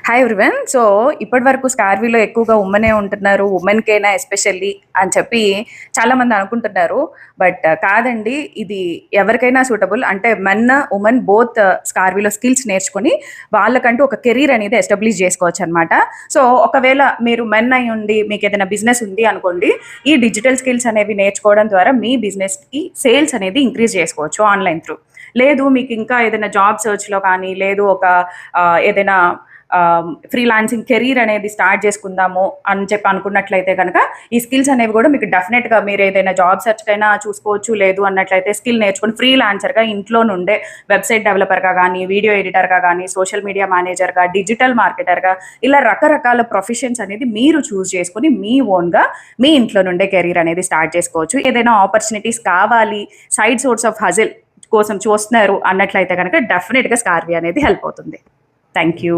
Hi everyone. So ఇప్పటి వరకు స్కార్వీలో ఎక్కువగా ఉమెనే ఉంటున్నారు, ఉమెన్కేనా ఎస్పెషల్లీ అని చెప్పి చాలామంది అనుకుంటున్నారు. బట్ కాదండి, ఇది ఎవరికైనా సూటబుల్. అంటే మెన్ ఉమెన్ బోత్ స్కార్వీలో స్కిల్స్ నేర్చుకొని వాళ్ళకంటూ ఒక కెరీర్ అనేది ఎస్టాబ్లిష్ చేసుకోవచ్చు అనమాట. సో ఒకవేళ మీరు మెన్ అయి ఉండి మీకు ఏదైనా బిజినెస్ ఉంది అనుకోండి, ఈ డిజిటల్ స్కిల్స్ అనేవి నేర్చుకోవడం ద్వారా మీ బిజినెస్కి సేల్స్ అనేది ఇంక్రీజ్ చేసుకోవచ్చు ఆన్లైన్ త్రూ. లేదు మీకు ఇంకా ఏదైనా జాబ్ సర్చ్లో కానీ, లేదు ఒక ఏదైనా ఫ్రీలాన్సింగ్ కెరీర్ అనేది స్టార్ట్ చేసుకుందాము అని చెప్పి అనుకున్నట్లయితే కనుక ఈ స్కిల్స్ అనేవి కూడా మీకు డెఫినెట్గా మీరు ఏదైనా జాబ్ సెర్చ్కైనా చూసుకోవచ్చు. లేదు అన్నట్లయితే స్కిల్ నేర్చుకుని ఫ్రీలాన్సర్గా ఇంట్లో నుండే వెబ్సైట్ డెవలపర్గా కానీ, వీడియో ఎడిటర్గా కానీ, సోషల్ మీడియా మేనేజర్గా, డిజిటల్ మార్కెటర్గా, ఇలా రకరకాల ప్రొఫెషన్స్ అనేది మీరు చూస్ చేసుకుని మీ ఓన్గా మీ ఇంట్లో నుండే కెరీర్ అనేది స్టార్ట్ చేసుకోవచ్చు. ఏదైనా ఆపర్చునిటీస్ కావాలి, సైడ్ సోర్స్ ఆఫ్ హజిల్ కోసం చూస్తున్నారు అన్నట్లయితే కనుక డెఫినెట్గా స్కార్వీ అనేది హెల్ప్ అవుతుంది. Thank you.